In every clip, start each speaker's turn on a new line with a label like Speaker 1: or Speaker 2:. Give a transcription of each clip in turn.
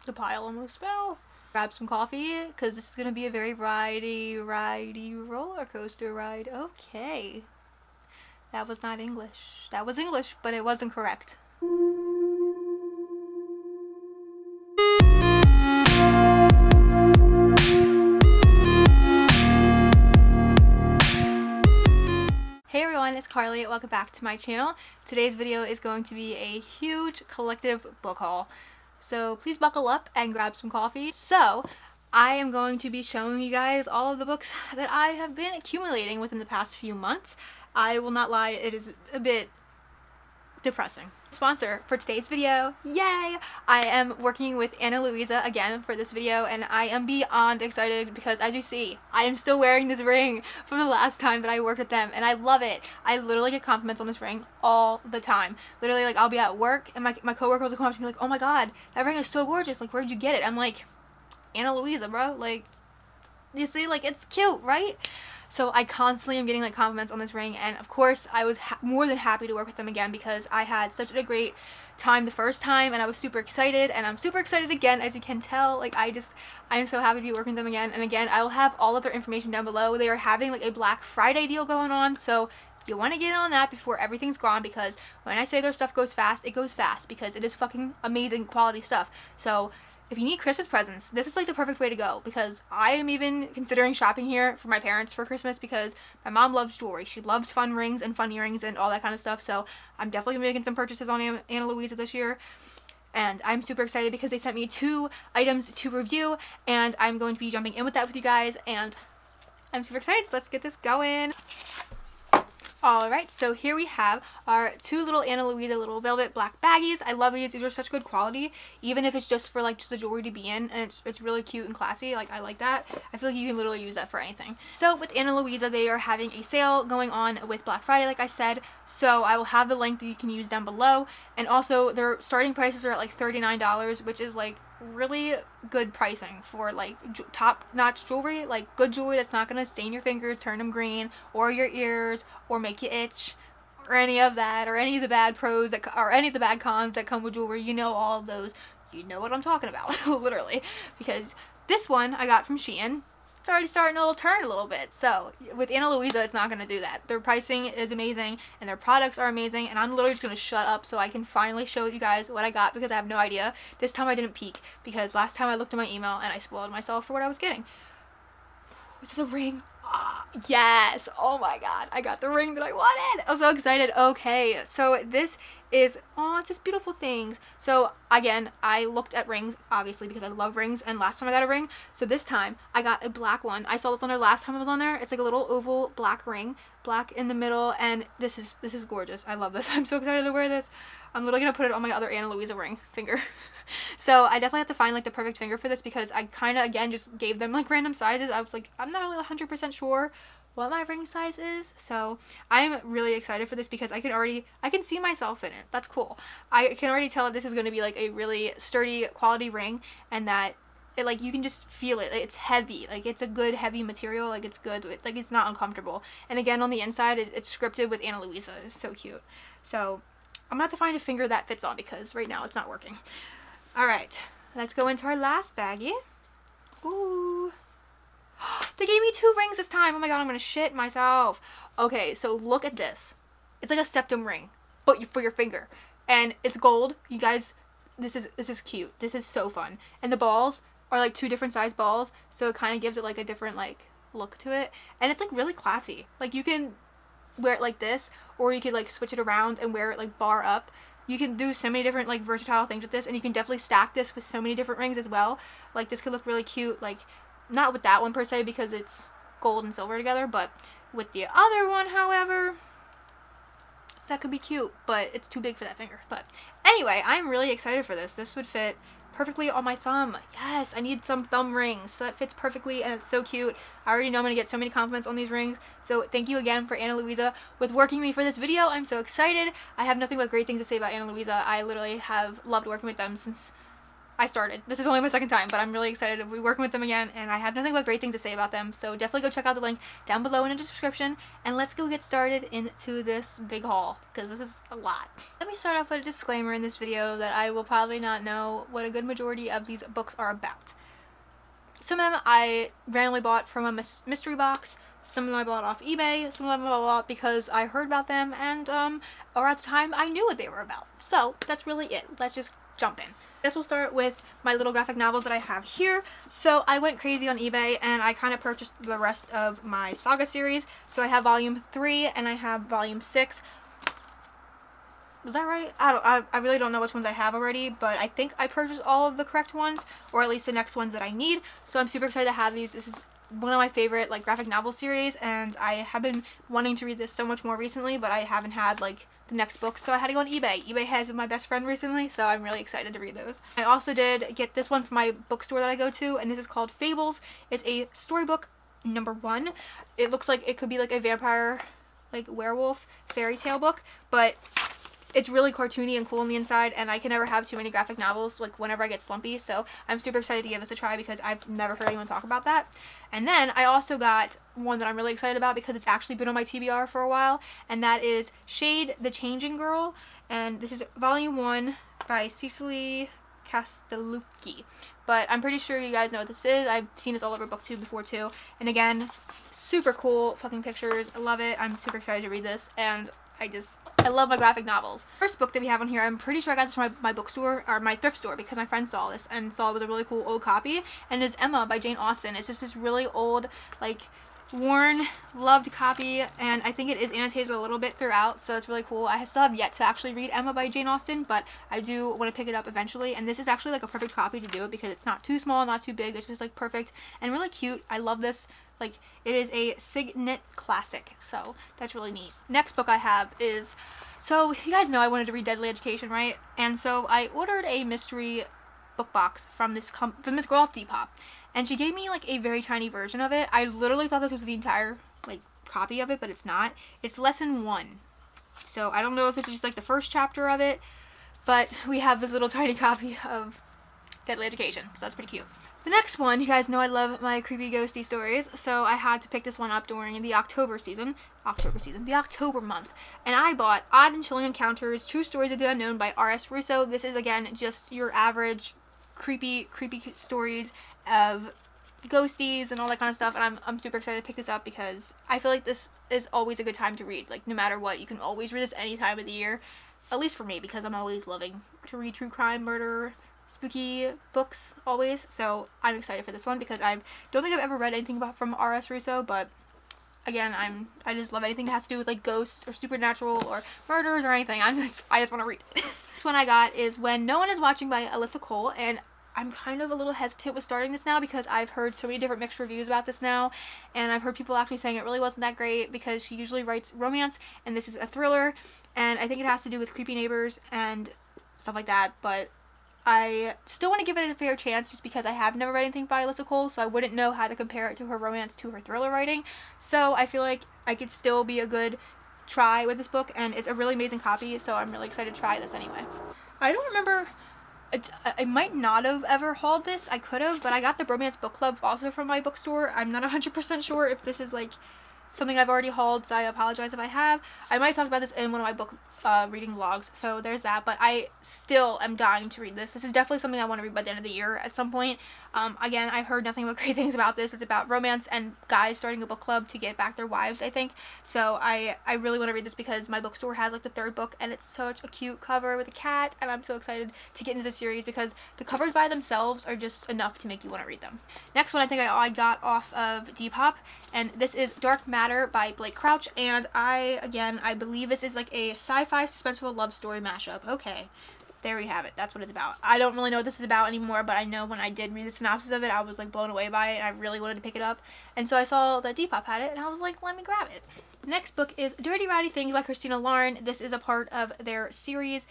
Speaker 1: The pile almost fell. Grab some coffee because this is going to be a very ridey roller coaster ride. Okay. That was not English. That was English, but it wasn't correct. Hey everyone, it's Carly. Welcome back to my channel. Today's video is going to be a huge collective book haul. So please buckle up and grab some coffee. So I am going to be showing you guys all of the books that I have been accumulating within the past few months. I will not lie, it is a bit depressing. Sponsor for today's video, yay! I am working with Louisa again for this video, and I am beyond excited because, as you see, I am still wearing this ring from the last time that I worked with them, and I love it. I literally get compliments on this ring all the time. Literally, like, I'll be at work and my coworker will come up to me like, oh my god, that ring is so gorgeous, like, where'd you get it? I'm like, Louisa, bro, like, you see, like, it's cute, right? So I constantly am getting like compliments on this ring, and of course I was more than happy to work with them again because I had such a great time the first time and I was super excited, and I'm super excited again, as you can tell. Like, I'm so happy to be working with them again, and again I will have all of their information down below. They are having like a Black Friday deal going on, so you want to get on that before everything's gone, because when I say their stuff goes fast, it goes fast because it is fucking amazing quality stuff. So if you need Christmas presents, this is like the perfect way to go, because I am even considering shopping here for my parents for Christmas because my mom loves jewelry. She loves fun rings and fun earrings and all that kind of stuff, so I'm definitely making some purchases on Anna Louisa this year. And I'm super excited because they sent me 2 items to review, and I'm going to be jumping in with that with you guys, and I'm super excited, so let's get this going. Alright, so here we have our 2 little Anna Louisa little velvet black baggies. I love these. These are such good quality, even if it's just for like just the jewelry to be in, and it's really cute and classy. Like, I like that. I feel like you can literally use that for anything. So with Anna Louisa, they are having a sale going on with Black Friday, like I said, so I will have the link that you can use down below, and also their starting prices are at like $39, which is like really good pricing for like top-notch jewelry, like good jewelry that's not gonna stain your fingers, turn them green, or your ears, or make you itch, or any of that, or any of the bad pros that, or any of the bad cons that come with jewelry. You know all of those. You know what I'm talking about, literally. Because this one I got from Shein. It's already starting to turn a little bit. So with Anna Louisa, it's not going to do that. Their pricing is amazing and their products are amazing, and I'm literally just going to shut up so I can finally show you guys what I got, because I have no idea. This time I didn't peek because last time I looked at my email and I spoiled myself for what I was getting. Was this a ring? Yes! Oh my god, I got the ring that I wanted! I'm so excited. Okay, so this is, oh, it's just beautiful things. So again, I looked at rings, obviously, because I love rings, and last time I got a ring, so this time I got a black one. I saw this on there last time I was on there. It's like a little oval black ring, black in the middle, and this is gorgeous. I love this. I'm so excited to wear this. I'm literally gonna put it on my other Anna Louisa ring finger. So I definitely have to find like the perfect finger for this, because I kind of, again, just gave them like random sizes. I was like, I'm not really 100% sure what my ring size is, so I'm really excited for this because I can see myself in it. That's cool. I can already tell that this is going to be like a really sturdy quality ring, and that it, like, you can just feel it. Like, it's heavy. Like, it's a good heavy material. Like, it's good. Like, it's not uncomfortable. And again, on the inside, it's scripted with Anna Louisa. It's so cute. So I'm gonna have to find a finger that fits on, because right now it's not working. Alright, let's go into our last baggie. Ooh. They gave me 2 rings this time. Oh my god, I'm gonna shit myself. Okay, so look at this. It's like a septum ring, but for your finger. And it's gold. You guys, this is cute. This is so fun. And the balls are like 2 different size balls, so it kind of gives it like a different like look to it. And it's like really classy. Like, you can wear it like this, or you could like switch it around and wear it like bar up. You can do so many different like versatile things with this, and you can definitely stack this with so many different rings as well. Like, this could look really cute, like, not with that one per se because it's gold and silver together, but with the other one, however, that could be cute, but it's too big for that finger. But anyway, I'm really excited for this. This would fit perfectly on my thumb. Yes, I need some thumb rings, so that fits perfectly, and it's so cute. I already know I'm going to get so many compliments on these rings, so thank you again for Anna Louisa with working with me for this video. I'm so excited. I have nothing but great things to say about Anna Louisa. I literally have loved working with them since I started. This is only my second time, but I'm really excited to be working with them again, and I have nothing but great things to say about them, so definitely go check out the link down below in the description, and let's go get started into this big haul, because this is a lot. Let me start off with a disclaimer in this video that I will probably not know what a good majority of these books are about. Some of them I randomly bought from a mystery box, some of them I bought off eBay, some of them I bought because I heard about them, and or at the time I knew what they were about. So that's really it. Let's just jump in. I guess we'll start with my little graphic novels that I have here. So I went crazy on eBay and I kind of purchased the rest of my saga series. So I have volume 3 and I have volume 6. Was that right? I really don't know which ones I have already, but I think I purchased all of the correct ones, or at least the next ones that I need. So I'm super excited to have these. This is one of my favorite like graphic novel series, and I have been wanting to read this so much more recently, but I haven't had like the next book, so I had to go on eBay. eBay has been my best friend recently, so I'm really excited to read those. I also did get this one from my bookstore that I go to, and this is called Fables. It's a storybook number 1. It looks like it could be like a vampire, like werewolf fairy tale book, but it's really cartoony and cool on the inside, and I can never have too many graphic novels like whenever I get slumpy, so I'm super excited to give this a try because I've never heard anyone talk about that. And then I also got one that I'm really excited about because it's actually been on my TBR for a while, and that is Shade the Changing Girl, and this is volume 1 by Cecily Castellucci. But I'm pretty sure you guys know what this is. I've seen this all over BookTube before too, and again, super cool fucking pictures. I love it. I'm super excited to read this, and I love my graphic novels. First book that we have on here, I'm pretty sure I got this from my bookstore, or my thrift store, because my friend saw this and saw it was a really cool old copy, and it's Emma by Jane Austen. It's just this really old, like, worn, loved copy, and I think it is annotated a little bit throughout, so it's really cool. I still have yet to actually read Emma by Jane Austen, but I do want to pick it up eventually, and this is actually like a perfect copy to do it because it's not too small, not too big. It's just like perfect and really cute. I love this. Like, it is a signet classic, so that's really neat. Next book I have is, so you guys know I wanted to read Deadly Education, right? And so I ordered a mystery book box from this girl off Depop, and she gave me like a very tiny version of it. I literally thought this was the entire like copy of it, but it's not. It's lesson 1. So I don't know if this is just like the first chapter of it, but we have this little tiny copy of Deadly Education, so that's pretty cute. The next one, you guys know I love my creepy ghosty stories, so I had to pick this one up during the October month, and I bought Odd and Chilling Encounters, True Stories of the Unknown by R.S. Russo. This is, again, just your average creepy stories of ghosties and all that kind of stuff, and I'm super excited to pick this up because I feel like this is always a good time to read. Like, no matter what, you can always read this any time of the year, at least for me, because I'm always loving to read true crime, murder, spooky books always, so I'm excited for this one because I don't think I've ever read anything from R.S. Russo, but again, I just love anything that has to do with like ghosts or supernatural or murders or anything. I just want to read it. This one I got is When No One Is Watching by Alyssa Cole, and I'm kind of a little hesitant with starting this now because I've heard so many different mixed reviews about this now, and I've heard people actually saying it really wasn't that great because she usually writes romance and this is a thriller, and I think it has to do with creepy neighbors and stuff like that, but I still want to give it a fair chance just because I have never read anything by Alyssa Cole, so I wouldn't know how to compare it to her romance to her thriller writing. So I feel like I could still be a good try with this book, and it's a really amazing copy, so I'm really excited to try this anyway. I don't remember, I might not have ever hauled this. I could have, but I got the Bromance Book Club also from my bookstore. I'm not 100% sure if this is like something I've already hauled, so I apologize if I have. I might talk about this in one of my book reading vlogs, so there's that, but I still am dying to read this. This is definitely something I want to read by the end of the year at some point. Again, I've heard nothing but great things about this. It's about romance and guys starting a book club to get back their wives, I think. So I really want to read this because my bookstore has like the 3rd book, and it's such a cute cover with a cat, and I'm so excited to get into the series because the covers by themselves are just enough to make you want to read them. Next one I think I got off of Depop, and this is Dark Matter by Blake Crouch, and I believe this is like a sci-fi suspenseful love story mashup. Okay. There we have it. That's what it's about. I don't really know what this is about anymore, but I know when I did read the synopsis of it, I was like blown away by it, and I really wanted to pick it up. And so I saw that Depop had it, and I was like, let me grab it. The next book is Dirty Rowdy Things by Christina Lauren. This is a part of their series.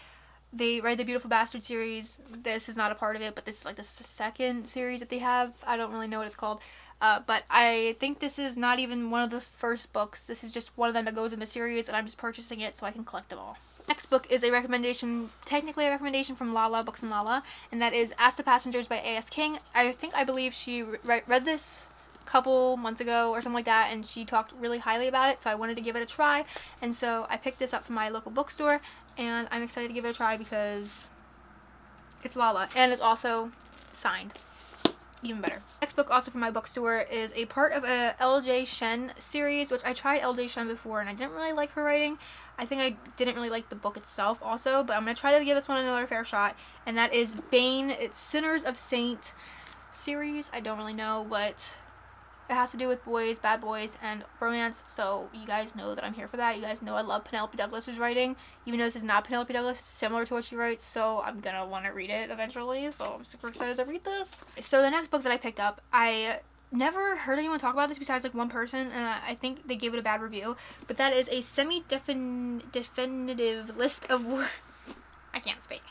Speaker 1: They read the Beautiful Bastard series. This is not a part of it, but this is like the 2nd series that they have. I don't really know what it's called. But I think this is not even one of the first books. This is just one of them that goes in the series, and I'm just purchasing it so I can collect them all. Next book is a recommendation, technically a recommendation from Lala Books and Lala, and that is Ask the Passengers by A.S. King. I believe she read this a couple months ago or something like that, and she talked really highly about it, so I wanted to give it a try, and so I picked this up from my local bookstore, and I'm excited to give it a try because it's Lala, and it's also signed. Even better. Next book, also from my bookstore, is a part of a L.J. Shen series, which I tried L.J. Shen before, and I didn't really like her writing. I think I didn't really like the book itself also, but I'm going to try to give this one another fair shot, and that is Bane. It's Sinners of Saint series. I don't really know, but it has to do with boys, bad boys, and romance, so you guys know that I'm here for that. You guys know I love Penelope Douglas's writing. Even though this is not Penelope Douglas, it's similar to what she writes, so I'm gonna want to read it eventually, so I'm super excited to read this. So the next book that I picked up, I never heard anyone talk about this besides like one person, and I think they gave it a bad review, but that is a semi-definitive list of I can't speak.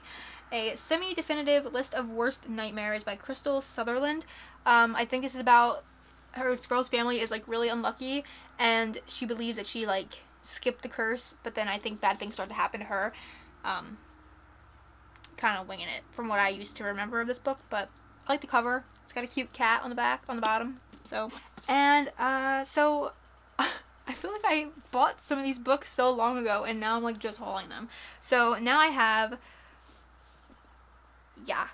Speaker 1: A semi-definitive list of worst nightmares by Crystal Sutherland. I think this is about her girl's family is like really unlucky, and she believes that she like skipped the curse, but then I think bad things start to happen to her. Kind of winging it from what I used to remember of this book, but I like the cover. It's got a cute cat on the back, on the bottom. So, and so I feel like I bought some of these books so long ago, and now I'm like just hauling them. So now I have, yeah,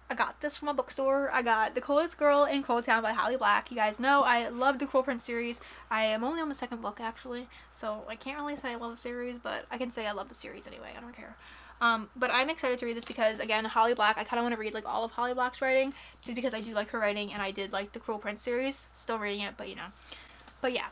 Speaker 1: I got this from a bookstore. I got The Coolest Girl in Cold Town by Holly Black. You guys know I love the Cruel Prince series. I am only on the second book actually, so I can't really say I love the series, but I can say I love the series anyway. I don't care. But I'm excited to read this because, again, Holly Black, I kind of want to read like all of Holly Black's writing, just because I do like her writing, and I did like the Cruel Prince series. Still reading it, but you know. But yeah.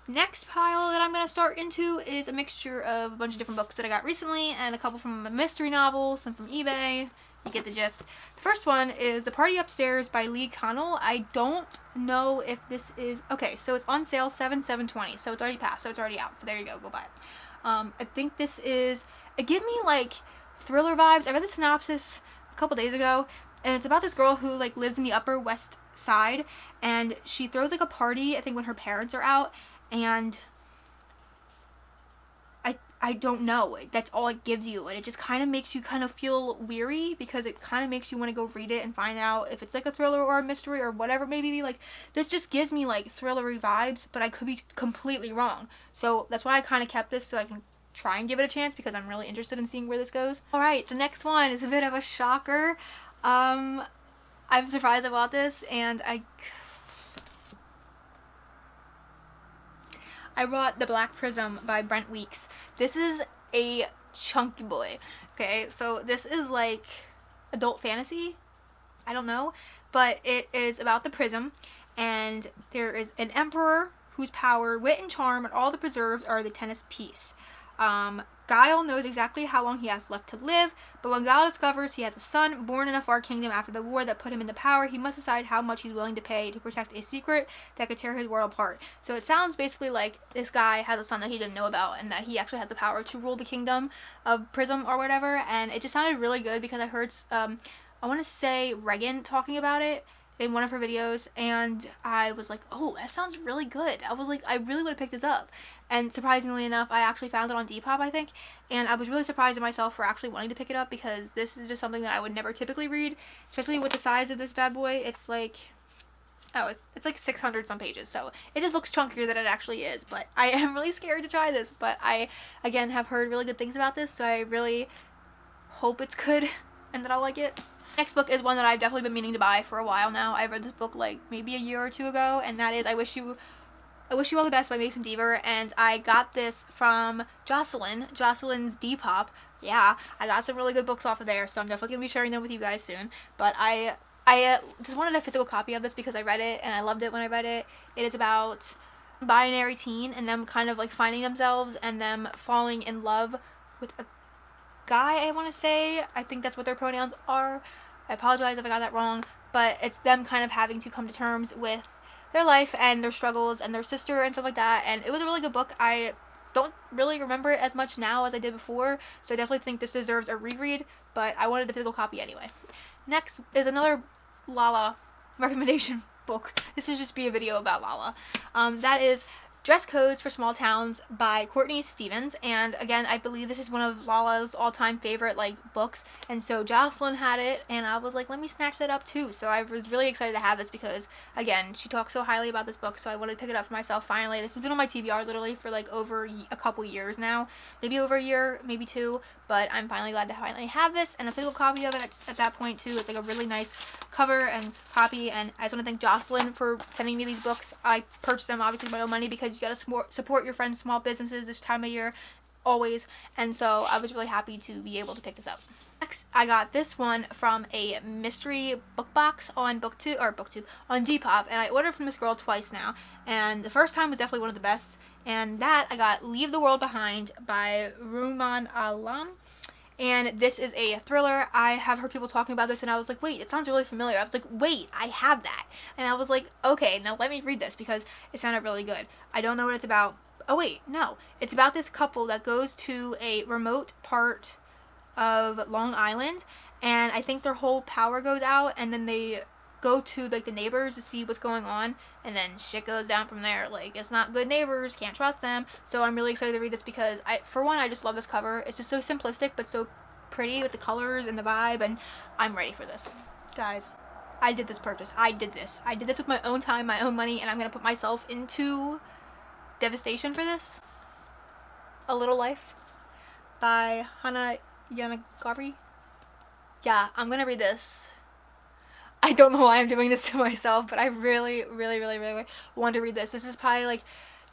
Speaker 1: Next pile that I'm going to start into is a mixture of a bunch of different books that I got recently, and a couple from a mystery novel, some from eBay. You get the gist. The first one is The Party Upstairs by Lee Connell. I don't know if this is... Okay, so it's on sale 7/7/20, so it's already passed, so it's already out. So there you go buy it. I think this is... It gave me, like, thriller vibes. I read the synopsis a couple days ago, and it's about this girl who, like, lives in the Upper West Side, and she throws, like, a party, I think, when her parents are out, and... I don't know. That's all it gives you, and it just kind of makes you kind of feel weary, because it kind of makes you want to go read it and find out if it's like a thriller or a mystery or whatever maybe. Like, this just gives me like thrillery vibes, but I could be completely wrong. So that's why I kind of kept this, so I can try and give it a chance, because I'm really interested in seeing where this goes. Alright, the next one is a bit of a shocker. I'm surprised I bought this, and I brought The Black Prism by Brent Weeks. This is a chunky boy. Okay, so this is like adult fantasy. I don't know, but it is about the prism, and there is an emperor whose power, wit, and charm, and all the preserved are the tennis piece. Guile knows exactly how long he has left to live, but when Guile discovers he has a son born in a far kingdom after the war that put him into power, he must decide how much he's willing to pay to protect a secret that could tear his world apart. So it sounds basically like this guy has a son that he didn't know about, and that he actually has the power to rule the kingdom of Prism or whatever, and it just sounded really good, because I heard, I want to say Reagan talking about it in one of her videos, and I was like, oh, that sounds really good. I was like, I really would have picked this up. And surprisingly enough, I actually found it on Depop, I think, and I was really surprised at myself for actually wanting to pick it up, because this is just something that I would never typically read, especially with the size of this bad boy. It's like, oh, it's like 600 some pages, so it just looks chunkier than it actually is, but I am really scared to try this, but I, again, have heard really good things about this, so I really hope it's good and that I'll like it. Next book is one that I've definitely been meaning to buy for a while now. I read this book like maybe a year or two ago, and that is I Wish You All the Best by Mason Deaver, and I got this from Jocelyn's Depop. Yeah, I got some really good books off of there, so I'm definitely going to be sharing them with you guys soon. But I just wanted a physical copy of this because I read it, and I loved it when I read it. It is about a binary teen and them kind of like finding themselves and them falling in love with a guy, I want to say. I think that's what their pronouns are. I apologize if I got that wrong, but it's them kind of having to come to terms with their life and their struggles and their sister and stuff like that, and it was a really good book. I don't really remember it as much now as I did before, so I definitely think this deserves a reread, but I wanted the physical copy anyway. Next is another Lala recommendation book. This is just be a video about Lala. That is Dress Codes for Small Towns by Courtney Stevens, and again, I believe this is one of Lala's all-time favorite like books, and so Jocelyn had it, and I was like, let me snatch that up too. So I was really excited to have this because again, she talks so highly about this book, so I wanted to pick it up for myself finally. This has been on my TBR literally for like over a couple years now, maybe over a year, maybe two, but I'm finally glad to finally have this and a physical copy of it at that point too. It's like a really nice cover and copy, and I just want to thank Jocelyn for sending me these books. I purchased them obviously with my own money because you gotta support your friends' small businesses this time of year, always, and so I was really happy to be able to pick this up. Next, I got this one from a mystery book box on BookTube on Depop, and I ordered from this girl twice now, and the first time was definitely one of the best, and that I got Leave the World Behind by Ruman Alam. And this is a thriller. I have heard people talking about this and I was like, wait, it sounds really familiar. I was like, wait, I have that. And I was like, okay, now let me read this because it sounded really good. I don't know what it's about. Oh wait, no. It's about this couple that goes to a remote part of Long Island, and I think their whole power goes out, and then they go to like the neighbors to see what's going on, and then shit goes down from there. Like, it's not good neighbors, can't trust them. So I'm really excited to read this because for one, I just love this cover. It's just so simplistic but so pretty with the colors and the vibe, and I'm ready for this. Guys, I did this purchase. I did this with my own time, my own money, and I'm gonna put myself into devastation for this. A Little Life by Hannah Yanagavi. Yeah, I'm gonna read this. I don't know why I'm doing this to myself, but I really want to read this. This is probably like,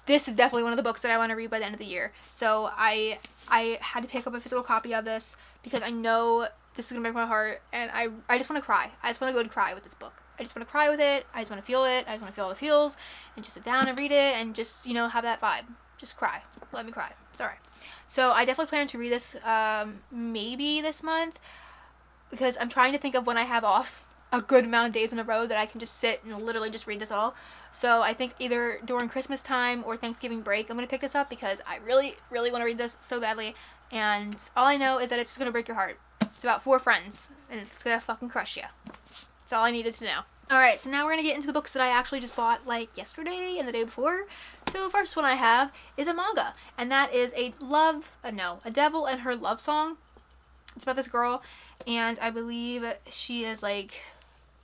Speaker 1: this is definitely one of the books that I want to read by the end of the year. So I had to pick up a physical copy of this because I know this is going to break my heart, and I just want to cry. I just want to go and cry with this book. I just want to cry with it. I just want to feel it. I just want to feel all the feels and just sit down and read it and just, you know, have that vibe. Just cry. Let me cry. It's alright. So I definitely plan to read this maybe this month because I'm trying to think of when I have off a good amount of days in a row that I can just sit and literally just read this all. So I think either during Christmas time or Thanksgiving break I'm going to pick this up because I really want to read this so badly, and all I know is that it's just going to break your heart. It's about 4 friends and it's going to fucking crush you. That's all I needed to know. Alright, so now we're going to get into the books that I actually just bought like yesterday and the day before. So the first one I have is a manga, and that is a Devil and Her Love Song. It's about this girl, and I believe she is like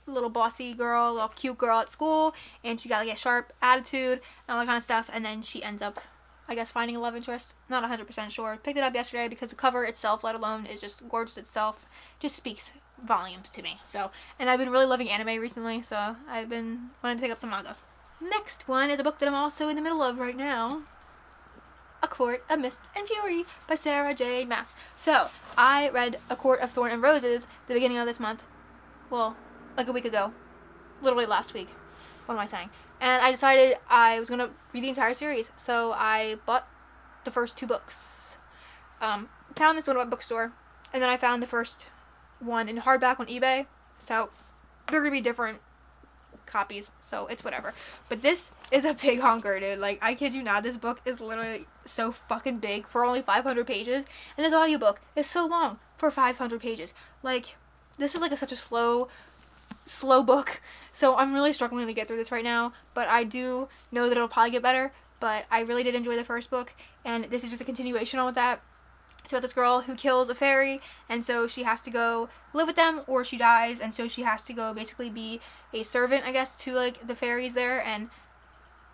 Speaker 1: little bossy girl, little cute girl at school, and she got like a sharp attitude and all that kind of stuff, and then she ends up, I guess, finding a love interest. Not 100% sure. Picked it up yesterday because the cover itself, let alone, is just gorgeous itself. Just speaks volumes to me. So, and I've been really loving anime recently, so I've been wanting to pick up some manga. Next one is a book that I'm also in the middle of right now. A Court of Mist and Fury by Sarah J. Maas. So, I read A Court of Thorn and Roses the beginning of this month. Well, like a week ago. Literally last week. What am I saying? And I decided I was going to read the entire series. So I bought the first 2 books. Found this one at my bookstore. And then I found the first one in hardback on eBay. So they're going to be different copies. So it's whatever. But this is a big honker, dude. Like, I kid you not. This book is literally so fucking big for only 500 pages. And this audiobook is so long for 500 pages. Like, this is like such a slow book, so I'm really struggling to get through this right now, but I do know that it'll probably get better. But I really did enjoy the first book, and this is just a continuation on with that. It's about this girl who kills a fairy, and so she has to go live with them or she dies, and so she has to go basically be a servant, I guess, to like the fairies there, and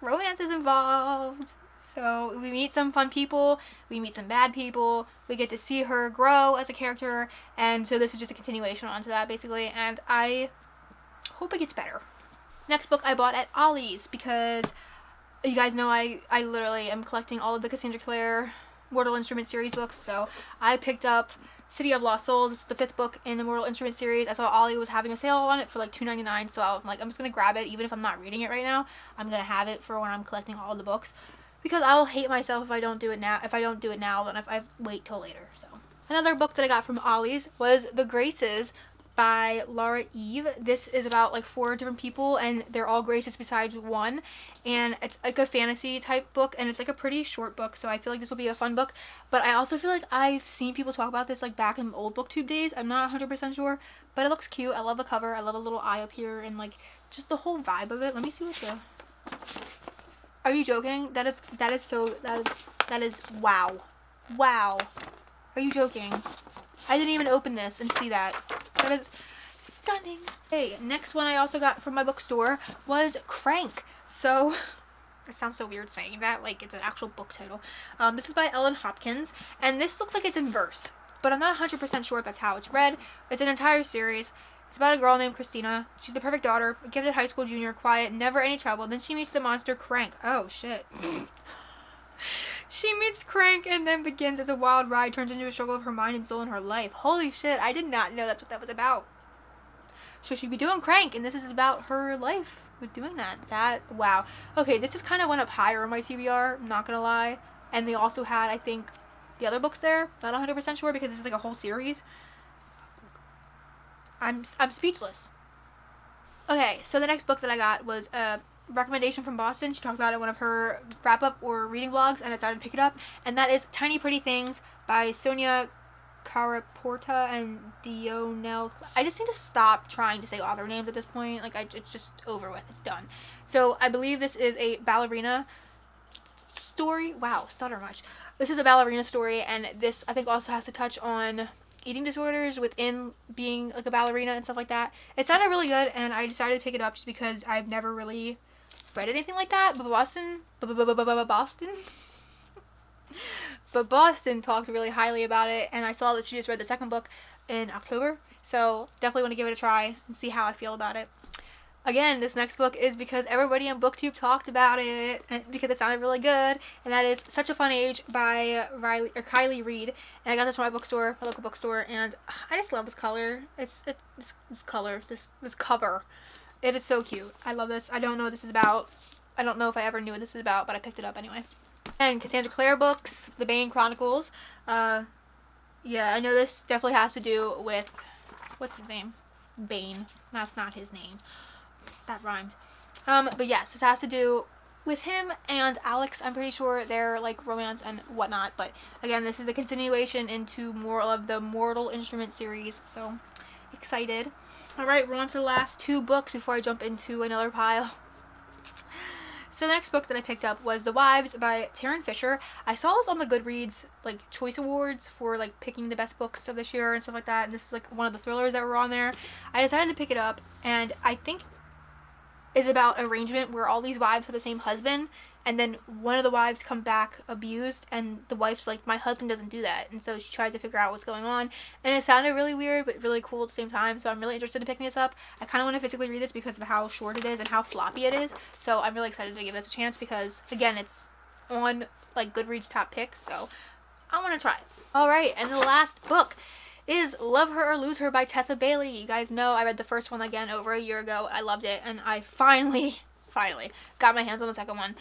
Speaker 1: romance is involved. So we meet some fun people, we meet some bad people, we get to see her grow as a character, and so this is just a continuation onto that basically, and I hope it gets better. Next book I bought at Ollie's because you guys know I literally am collecting all of the Cassandra Clare Mortal Instruments series books, so I picked up City of Lost Souls. It's the 5th book in the Mortal Instruments series. I saw Ollie was having a sale on it for like $2.99, so I'm like, I'm just going to grab it even if I'm not reading it right now. I'm going to have it for when I'm collecting all the books because I will hate myself if I don't do it now. If I don't do it now, then if I wait till later. So another book that I got from Ollie's was The Graces by Laura Eve. This is about like 4 different people, and they're all Graces besides one, and it's like a fantasy type book, and it's like a pretty short book, so I feel like this will be a fun book. But I also feel like I've seen people talk about this like back in old booktube days. I'm not 100% sure, but it looks cute. I love the cover. I love a little eye up here and like just the whole vibe of it. Let me see what the Are you joking? That is wow. Wow. Are you joking? I didn't even open this and see that. That is stunning. Okay, next one I also got from my bookstore was Crank. So, it sounds so weird saying that, like it's an actual book title. This is by Ellen Hopkins, and this looks like it's in verse, but I'm not 100% sure if that's how it's read. It's an entire series. It's about a girl named Christina. She's the perfect daughter, a gifted high school junior, quiet, never any trouble. Then she meets the monster Crank. Oh, shit. She meets Crank and then begins as a wild ride turns into a struggle of her mind and soul in her life. Holy shit, I did not know that's what that was about. So she'd be doing Crank, and this is about her life with doing that. Wow. Okay, this just kind of went up higher on my TBR, I'm not gonna lie. And they also had, I think, the other books there. Not 100% sure because this is like a whole series. I'm speechless. Okay, so the next book that I got was a recommendation from Boston. She talked about it in one of her wrap-up or reading vlogs, and I decided to pick it up. And that is Tiny Pretty Things by Sonia Caraporta and Dionel. I just need to stop trying to say author names at this point. Like, it's just over with. It's done. So I believe this is a ballerina story. Wow, stutter much. This is a ballerina story, and this I think also has to touch on eating disorders within being like a ballerina and stuff like that. It sounded really good, and I decided to pick it up just because I've never really read anything like that. But Boston talked really highly about it, and I saw that she just read the second book in October, so definitely want to give it a try and see how I feel about it. Again, this next book is because everybody on BookTube talked about it, and because it sounded really good, and that is Such a Fun Age by Kylie Reed. And I got this from my bookstore, my local bookstore, and I just love this color. This cover. It is so cute. I love this. I don't know what this is about. I don't know if I ever knew what this is about, but I picked it up anyway. And Cassandra Clare books, The Bane Chronicles. Yeah, I know this definitely has to do with, what's his name? Bane. That's not his name. That rhymed. But yes, this has to do with him and Alex. I'm pretty sure they're like romance and whatnot. But again, this is a continuation into more of the Mortal Instrument series. So excited. Alright, we're on to the last two books before I jump into another pile. So the next book that I picked up was The Wives by Taryn Fisher. I saw this on the Goodreads like Choice Awards for like picking the best books of this year and stuff like that. And this is like one of the thrillers that were on there. I decided to pick it up, and I think is about arrangement where all these wives have the same husband, and then one of the wives come back abused, and the wife's like, my husband doesn't do that, and so she tries to figure out what's going on, and it sounded really weird but really cool at the same time, so I'm really interested in picking this up. I kind of want to physically read this because of how short it is and how floppy it is, so I'm really excited to give this a chance because, again, it's on like Goodreads top picks, so I want to try it. Alright, and the last book is Love Her or Lose Her by Tessa Bailey. You guys know I read the first one again over a year ago. I loved it, and I finally got my hands on the second one.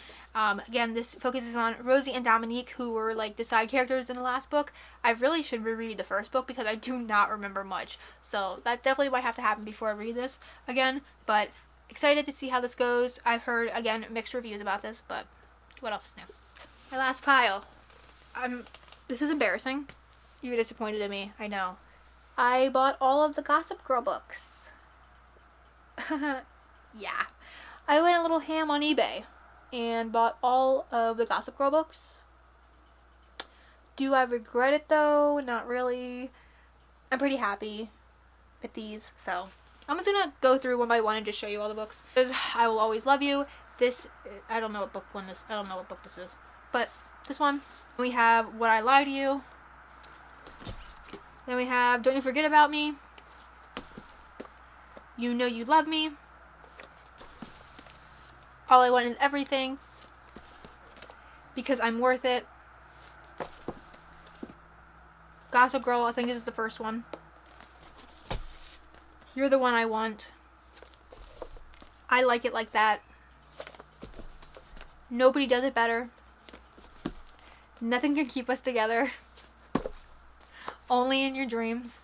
Speaker 1: Again, this focuses on Rosie and Dominique, who were like the side characters in the last book. I really should reread the first book because I do not remember much, so that definitely might have to happen before I read this again, but excited to see how this goes. I've heard, again, mixed reviews about this, but what else is new? My last pile. This is embarrassing. You're disappointed in me, I know. I bought all of the Gossip Girl books. Yeah. I went a little ham on eBay and bought all of the Gossip Girl books. Do I regret it though? Not really. I'm pretty happy with these, so I'm just gonna go through one by one and just show you all the books. This is I Will Always Love You. This, I don't know what book this is, but this one. We have Would I Lie to You? Then we have Don't You Forget About Me, You Know You Love Me, All I Want Is Everything, Because I'm Worth It, Gossip Girl, I think this is the first one, You're the One I Want, I Like It Like That, Nobody Does It Better, Nothing Can Keep Us Together, Only in Your Dreams,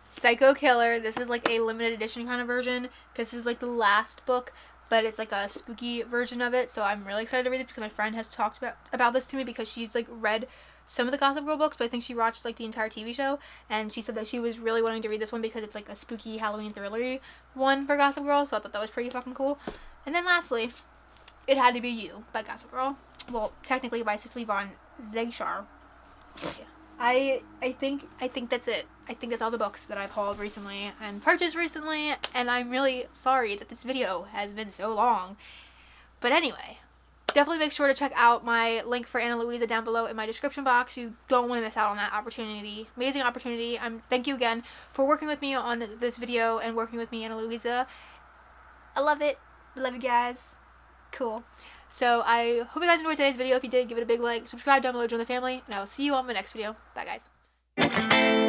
Speaker 1: Psycho Killer. This is like a limited edition kind of version. This is like the last book, but it's like a spooky version of it, so I'm really excited to read it because my friend has talked about this to me because she's like read some of the Gossip Girl books, but I think she watched like the entire TV show, and she said that she was really wanting to read this one because it's like a spooky Halloween thriller one for Gossip Girl, so I thought that was pretty fucking cool. And then lastly, It Had to Be You by Gossip Girl. Well, technically by Cicely Von Zegshar. I think that's it. I think that's all the books that I've hauled recently and purchased recently, and I'm really sorry that this video has been so long. But anyway, definitely make sure to check out my link for Anna Louisa down below in my description box. You don't want to miss out on that opportunity. Amazing opportunity. Thank you again for working with me on this video and working with me, Anna Louisa. I love it. I love you guys. Cool. So I hope you guys enjoyed today's video. If you did, give it a big like, subscribe down below, join the family, and I will see you on my next video. Bye guys.